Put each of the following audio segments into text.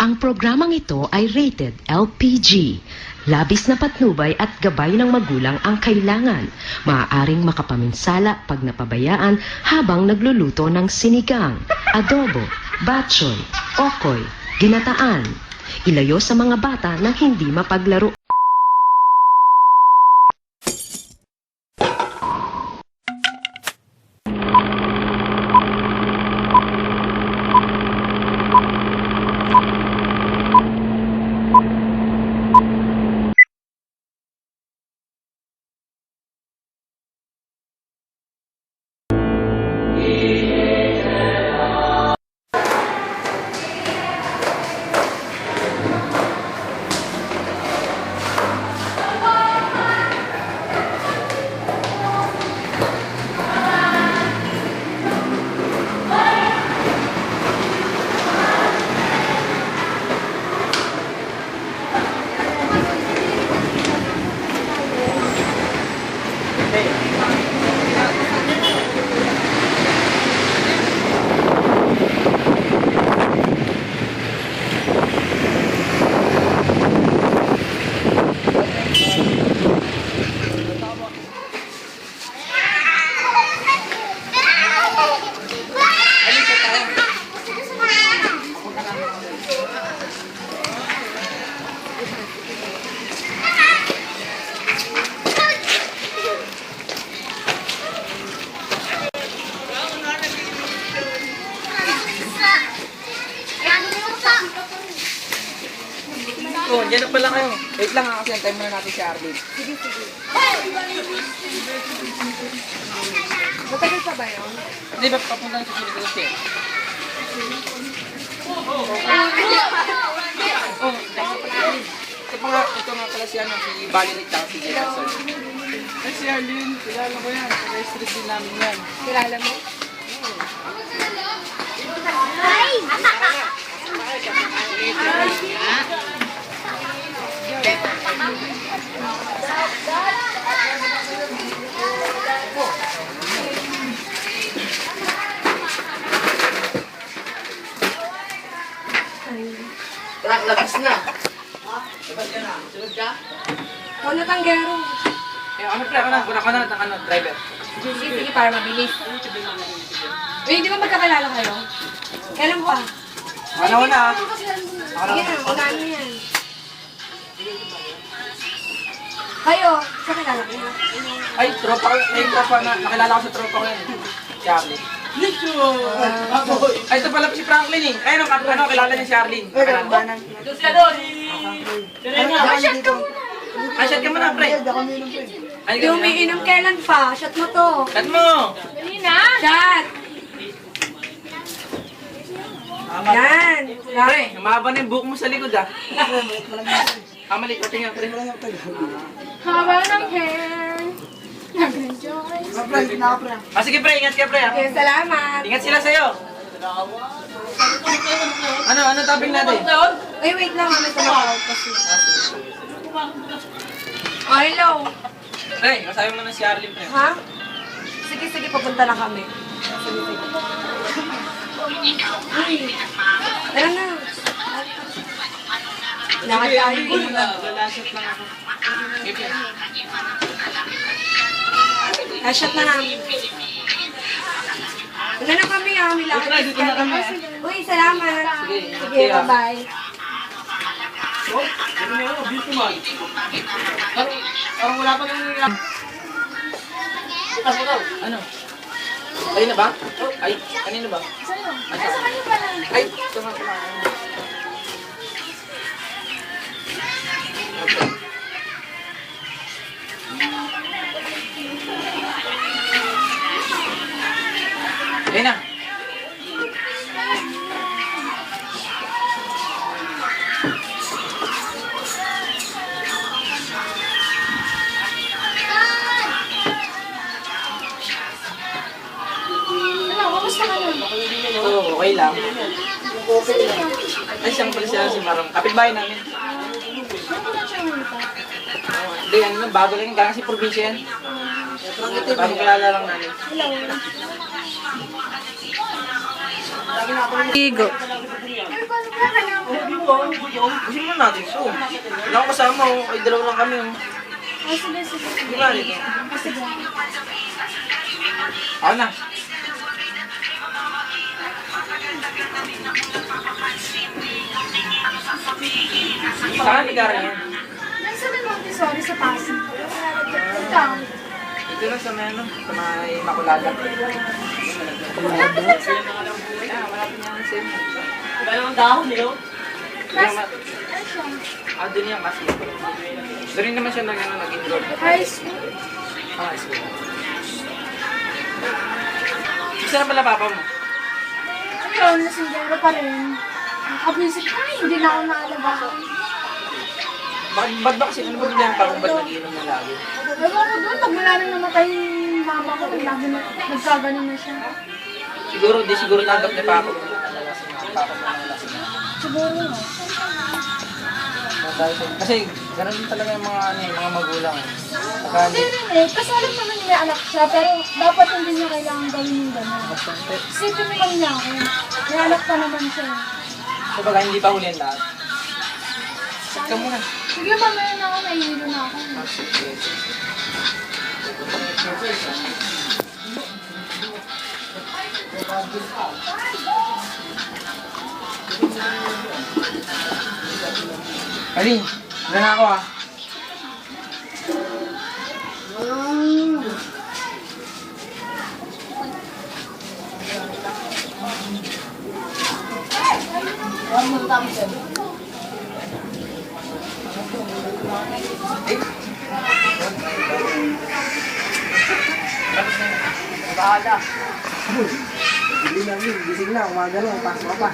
Ang programang ito ay rated LPG. Labis na patnubay at gabay ng magulang ang kailangan. Maaaring makapaminsala pag napabayaan habang nagluluto ng sinigang, adobo, batchoy, okoy, ginataan. Ilayo sa mga bata na hindi mapaglaro. Oh, dyan na pala kayo. Wait lang kasi antayin muna natin si Arlene. Sige. Matagal pa ba yun? Hindi ba papunta sa Sino Cruz eh? Ito nga pala si Valerie at si Jefferson. Ay, si Arlene. Kilala ko yan. Sa street din namin yan. Kilala mo? Tara, labas na. Labas ka na. Sunod ka? Ikaw na tanggero. Ano ka na ng driver. Sige, para mabilis. Uy, di ba magkakilala kayo? Kailan pa? Ano na? Sige na, unahan mo yan. Kayo, kakilala kayo? Ay, tropa ko. Ay, tropa na. Nakilala ko sa tropa ko yan. Charlie. Ay, ito pala si Franklin eh. Ay, kilala niya si Arlene. Doon ka doon! Shot ka muna. Ay, shot ka muna, pre. Ay, Di umiinom kailan pa? Shot mo to. Shot mo! Dali na! Shot! Yan. Pre, mahaba na yung buhok mo sa likod ah. Mali, pati nga, pre. Haba ng hair! Nag-enjoy! Sige, pre, ingat ka, pre. ah. Okay, salamat. Ingat sila sa'yo. Ano topping natin? Uy, wait lang, may tumawag kasi. Oh, hello. Pre, masabi mo na si Arlene, pre. Ha? Sige, papunta na kami. Sige. Uy, tara na. Lakad tayo. Lalasot lang ako. Shot na lang. Una na kami ah, may lakad. Dito na kami, ah. Uy, salamat. Sige, bye-bye. Parang wala pa nang nila. Ano? Ayun na ba? Ay, kanino ba? Ay, sa kanino ba lang? Ay, tama. Ayun na. Oo, okay lang. Ay, siyang pala siya si Marong. Kapitbahay namin. Hindi, ano, bago lang. Galing si probinsya yan. Bago kilala lang namin. Igo. Gusto mo natin so. Wala akong kasama oh. Ay, dalawa lang kami oh. Sige, sige. Hindi nga rin eh. Sige. Ako na. Saan nagara yan? Nasa na Montessori sa Pasig. Ikaw. Ito lang sa may ano, sa may Makulada. Malapit lang sa akin. Malapit niya sa inyo. Dalawang dahon eh, oh. Ano siya? Doon yan kasi. Doon rin naman siya nag-enroll. High school. I see. Gusto na pala papa mo? Ayun, nasinggero pa rin. Nakabisip na, hindi na ako naalabahan. Ba't ba kasi ano ba bilang pa kung ba't nag-iinom na lagi? Ewan ko doon, pag wala nang namatay yung mama ko, lagi na nagkaganon na siya. Siguro tanggap ni papa mo. Siguro nga. Kasi ganun din talaga yung mga mga magulang. Saka Hindi rin eh, kasi alam naman niya may anak siya, pero dapat hindi niya kailangan gawin yung gano'n. Isipin naman niya ako, may anak pa naman siya. kumbaga hindi pa huli ang lahat. Sit ka muna. Sige, mamaya na ako, nahihilo na ako. Aling, wala na ako ah. Bahala. Hindi na yun, gising na, umaga na, pasok ka pa.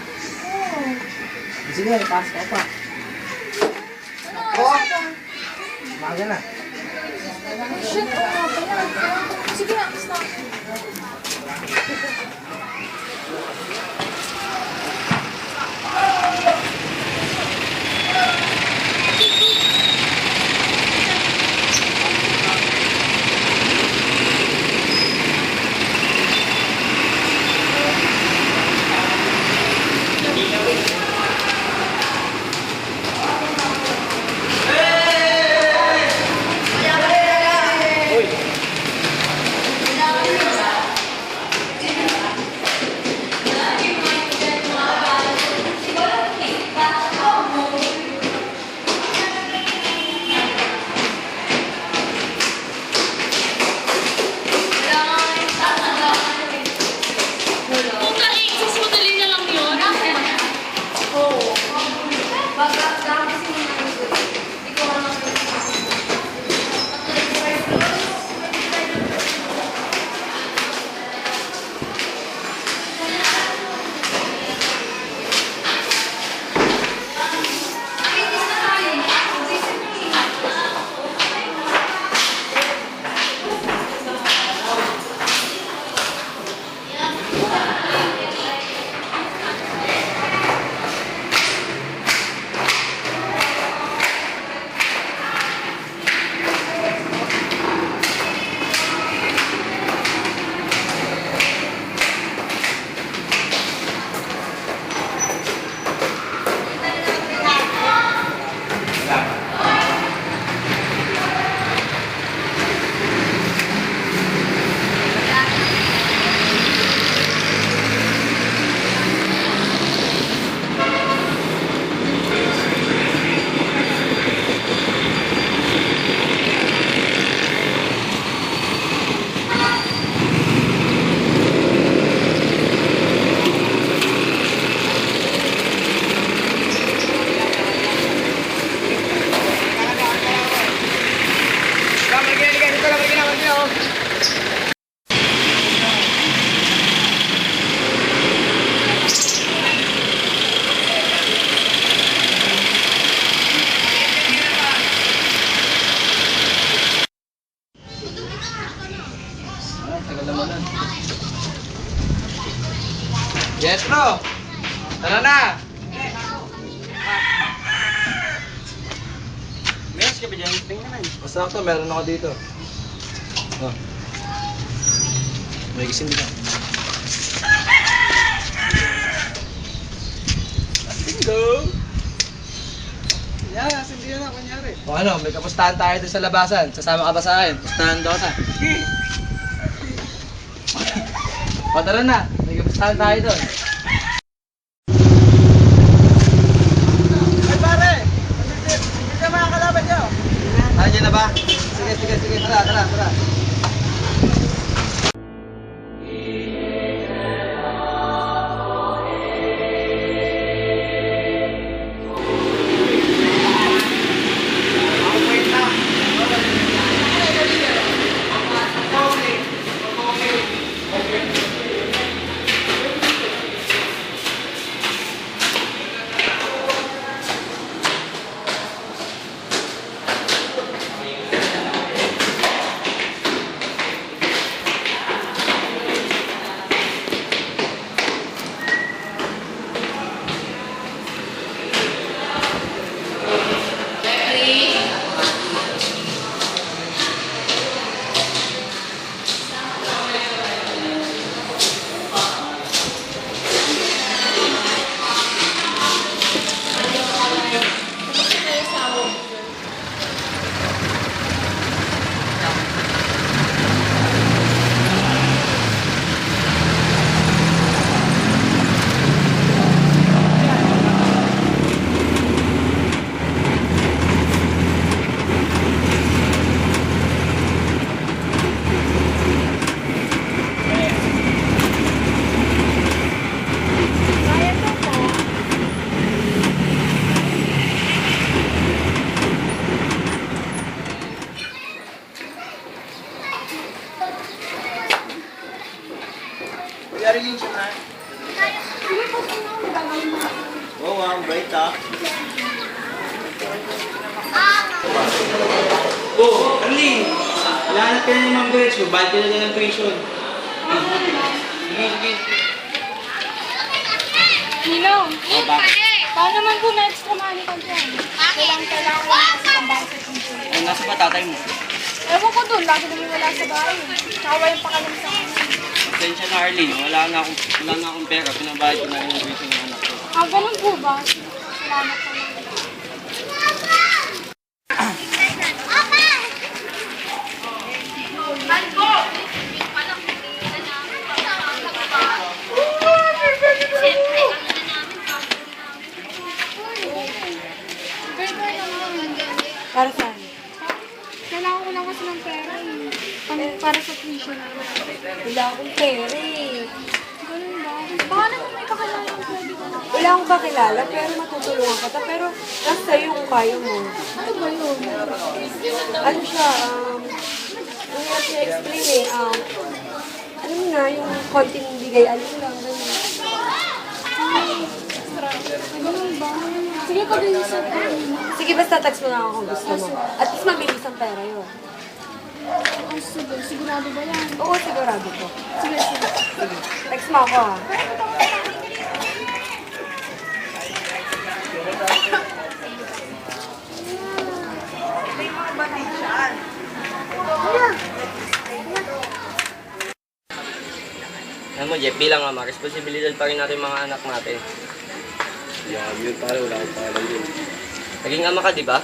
Gising na, pasok ka pa. Oo. Umaga na. Shit, oo nga pala. Sige na, stop. Yes, bro. Tara na. Meron ka ba dyan? Tingnan naman. Masakto, meron ako dito. Oh. May gising dito. Let's go. Yan, sindihan na, kunyari. O ano, may kapustahan tayo doon sa labasan. Sasama ka ba sa akin? Pustahan Dota. O tara na, may kapustahan tayo doon. Ay pare! Hindi ka makakalaban nyo. Nandiyan na ba? Sige, tara. Arlene siya na. Oo, ang bait ah. Oh, Arlene! Lahanap ka na ng mga grades mo. Bahal ka na ng tuition. Sige. Ninong, Oh, bakit? paano naman po na extra money ka dyan? Kailangan ko lang sa pambayad sa tuition. Ay, nasa ba tatay mo? Ewan ko dun, lagi namin wala sa bahay. Kawa yung pakalam sa akin. Pasensya na Arlene, wala na akong pera. Pinabayad ko na rin yung tuition ng anak ko. Ah, ganun po ba? Salamat po naman. Para saan? Kailangan ko lang kasi ng pera eh. Para sa tuition namin. Wala akong pera eh. Ganun ba? Baka naman may kakilala ko pwede ko na. Wala akong kakilala pero matutulungan kita. Pero nasa sa'yo kung kaya mo. Ano ba yun? Ano siya, ang hirap siya explain eh. Alam mo na, yung konting bigay, alam mo lang, ganun. Ganun ba? Sige, pag-iisip ko. Sige, basta text mo na ako kung gusto mo. At least mabilis ang pera yun. Oh, sige. Sigurado ba yan? Oo, sigurado ko. Sige. Sige, text mo ako ah. Alam mo, Jeff, bilang ama, responsibilidad pa rin natin yung mga anak natin. Yeah, yun pare, wala akong pangalan yun. Naging ama ka, di ba?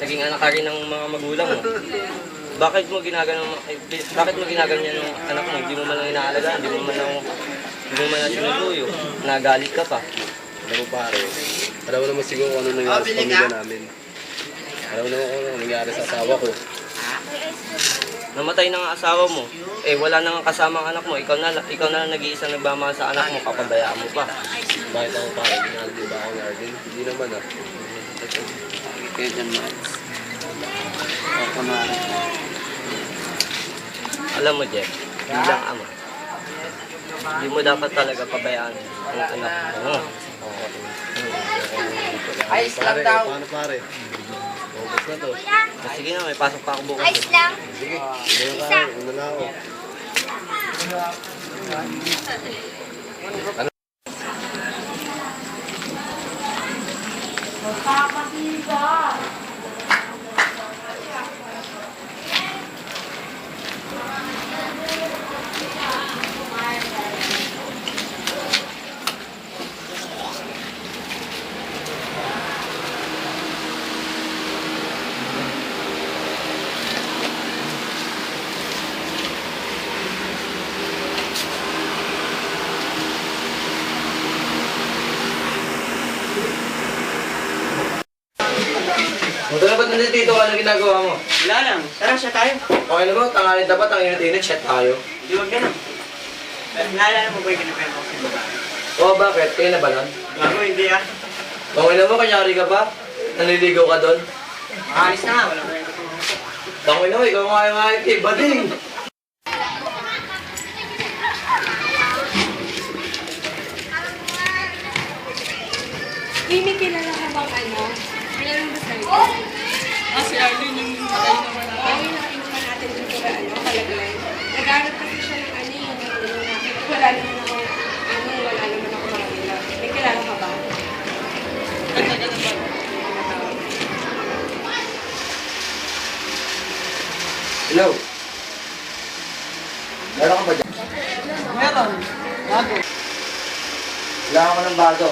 Naging anak ka rin ng mga magulang mo. Bakit mo ginaganon yung anak mo? Hindi mo man lang inaalagaan, hindi mo man lang sinusuyo. Nagalit ka pa. Alam mo pare, alam mo naman siguro kung ano nangyari sa pamilya namin. Alam mo naman kung ano nangyari sa asawa ko. Namatay na nga asawa mo. Eh, wala na nga kasama ang anak mo. Ikaw na lang nag-iisa nagbamahal sa anak mo, kapabayaan mo pa. Bakit ako pare, ginahal din ba ako ni Arden? Hindi naman ah. Kaya dyan Max. Ako na. Alam mo, Jeff, bilang ama, hindi mo dapat talaga pabayaan ang anak mo. Ayos lang Pare, daw. paano pare? Focus na to. Sige na, may pasok pa ako bukas. Sige, ano na pare, una na ako. ba't nandito ka? Anong ginagawa mo? Wala lang. Tara, siya tayo. Okay na ba? Tangalin dapat ang init-init, chat tayo. Hindi, wag na. Naalala mo ba yung kinapaya ko? Oo, bakit? Kaya na ba nun? Bago, hindi ah. Okay na mo, kanyari ka ba? Nanliligaw ka doon? Makaalis na nga, wala pa rin ito. Tangin na, ikaw nga yung IT, bading! Amy, kilala ka bang ano? Kilala mo ba sa'yo? Si Arlene yung patay na wala. Oo, yung nakainuman natin dito sa ano, Kalagay. Nag-aaral kasi siya ng ano yung nakita. Wala naman ako Manila. May kilala ka ba? Hello? Meron ka ba dyan? Meron. Bago. Wala ako ng bago.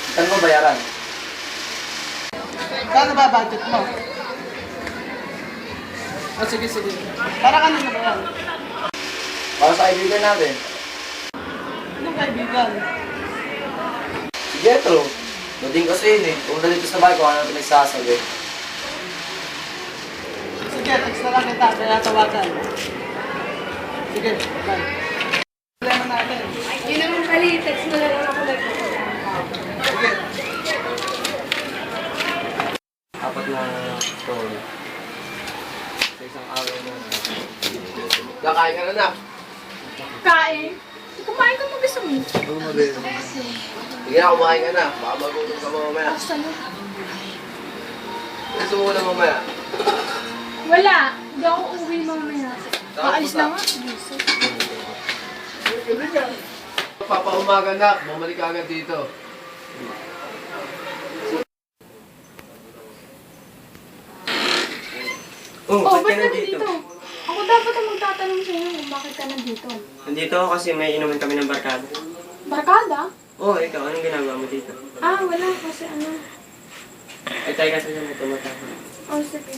Saan mo bayaran? Kano ba budget mo? Sige. Para kanina ba yan? Para sa kaibigan natin. Anong kaibigan? Si Jetro. Bading kasi yun eh. Kung dito sa bahay ko, ano pinagsasabi? Sige, text na lang kita, kaya tawagan. Sige, bye. Problema natin. Yun naman pala, text mo na lang ako Sige. Apat na story. Sa isang araw na. Kakain ka na na. Kain. Kumain ka mo gusto mo. Sige na, kumain ka na. Baka magutom ka mamaya. Saan? Gusto mo na mamaya. Wala. Hindi ako uwi mamaya. Maalis na nga. Papaumaga na, bumalik ka agad dito. Oh, Oh, ba't ba't ka nandito? nandito? Ako dapat ang magtatanong sa'yo kung bakit ka nandito. Nandito ako kasi may inuman kami ng barkada. Barkada? Oo, ikaw, anong ginagawa mo dito? Ah, wala kasi ano. Ay, tayo kasi na tumatama. Oh, sige.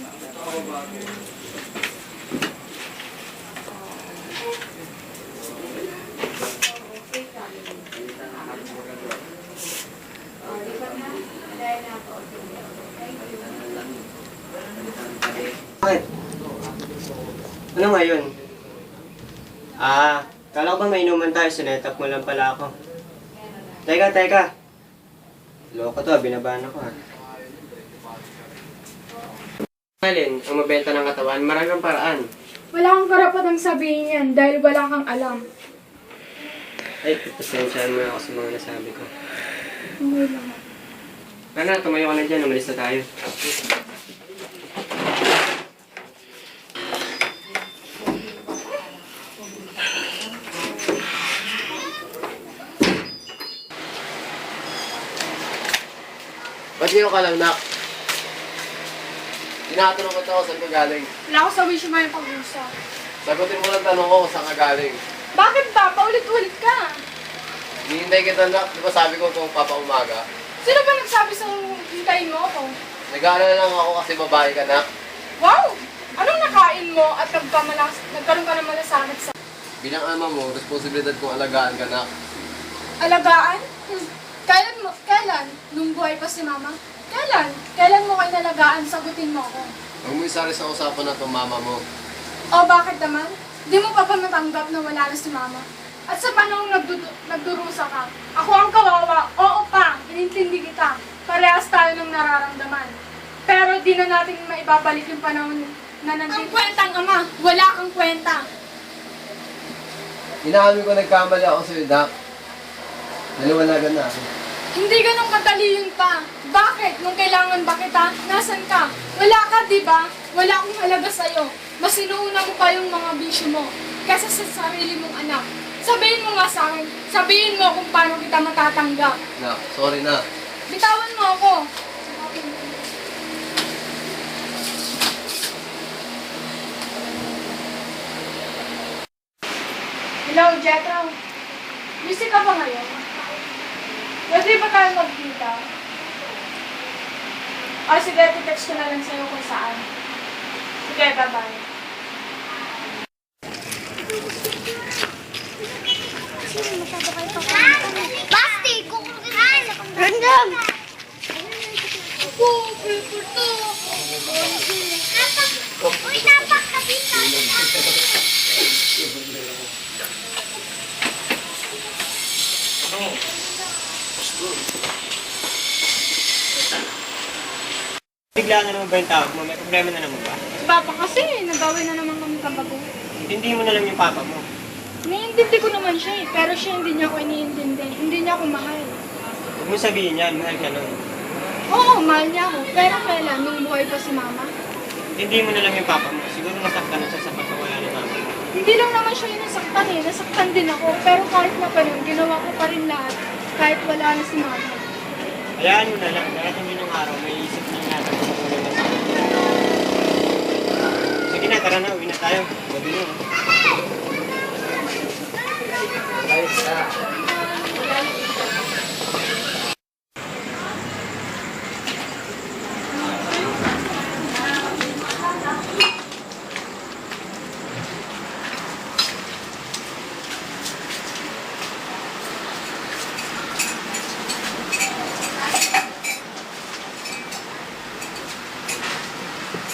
Bakit? Ano ngayon? Kala ko ba may inuman tayo, sinetap mo lang pala ako. Teka. Loko to, binabahan ako ha. Alin, ang mabenta ng katawan, maraming paraan. Wala kang karapatang sabihin yan dahil wala kang alam. Ay, pasensyahan mo ako sa mga nasabi ko. Okay lang. Kana, tumayo ka na dyan, umalis na tayo. Ba't dito ka lang, Nak? Tinatanong ko ako saan ka galing. Wala ako sa wish mo yung pag-usap. Sagutin mo lang tanong ko kung saan ka galing. Bakit ba? Paulit-ulit ka. Hinihintay kita, Nak. Di ba sabi ko kung papaumaga? Sino ba nagsabi sa hintayin mo ako? Nag-aalala lang ako kasi babae ka, Nak. Wow! Anong nakain mo at nagkaroon ka ng malasakit sa Bilang ama mo, responsibilidad kong alagaan ka, Nak. alagaan? Kailan? Nung buhay pa si mama? Kailan? Kailan mo kayo nalagaan? Sagutin mo ako. Huwag mo isari sa usapan na itong mama mo. O bakit naman? Di mo pa matanggap na wala na si mama? At sa panahong nagdurusa ka, ako ang kawawa. Oo pa, inintindi kita. Parehas tayo ng nararamdaman. Pero di na natin maibabalik yung panahon na nandito. Ang kwentang ama, wala kang kwenta. Inaamin ko nagkamali ako sa'yo, Nak. Naliwanagan na ako. Hindi ganun kadali yun pa. Bakit? Nung kailangan ba kita? Nasaan ka? Wala ka, di ba? Wala akong halaga sa'yo. Mas inuuna mo pa yung mga bisyo mo kaysa sa sarili mong anak. Sabihin mo nga sa akin. Sabihin mo kung paano kita matatanggap. Nak, sorry na. Bitawan mo ako. Hello, Jetro. Busy ka ba ngayon? Pwede ba tayo magkita? O sige, text ko na lang sa'yo kung saan. Sige, bye-bye. Basti, kukunin. Random! ko, paper to. Uy, napakabitan. Bigla na naman ba yung tawag mo? May problema na naman ba? Si Papa kasi, nagawin na naman kami kabago. Hindi mo na lang yung papa mo. Iniintindi ko naman siya eh, pero siya hindi niya ako iniintindi. Hindi niya ako mahal. Huwag mo sabihin yan, mahal ka nun. Oo, mahal niya ako. Pero kailan, nung buhay pa si Mama? Hindi mo na lang yung papa mo. Siguro nasaktan na siya sa pagkawala ni mama. Hindi lang naman siya yung nasaktan eh. Nasaktan din ako. Pero kahit na pa rin, ginawa ko pa rin lahat. Kahit wala na si Mama. Hayaan mo na lang. Darating din yung araw, may isip na natin kung ano na sa akin. Sige na, tara na. Uwi na tayo. Gabi na.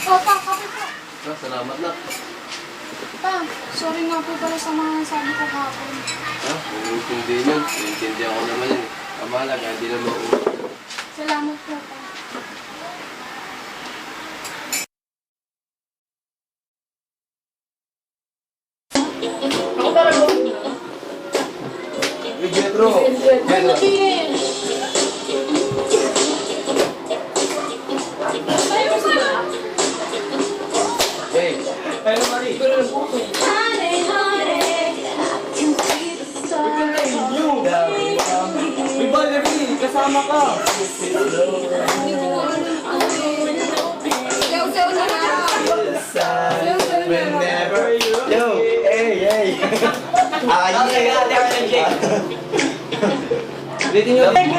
Papa, kape po. Salamat na. Pa, sorry nga po pala sa mga sabi ko kahapon. Iintindihin yun. Iintindihan ko naman yun. Ang mahalaga, hindi na mauulit. Salamat po, pa.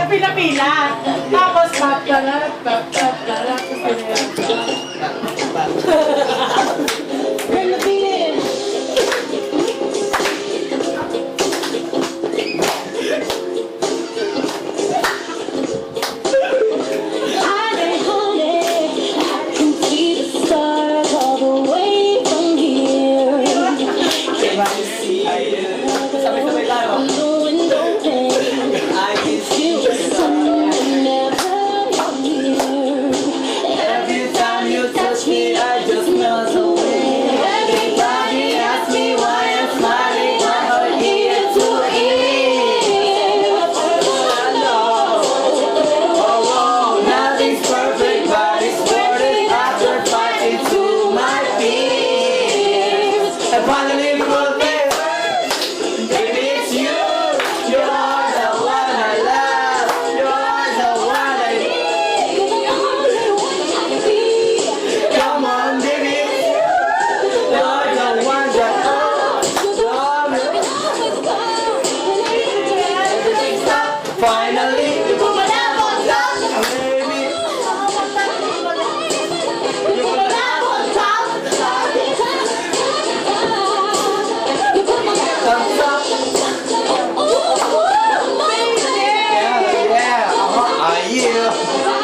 Pila-pila. Tapos, Yeah.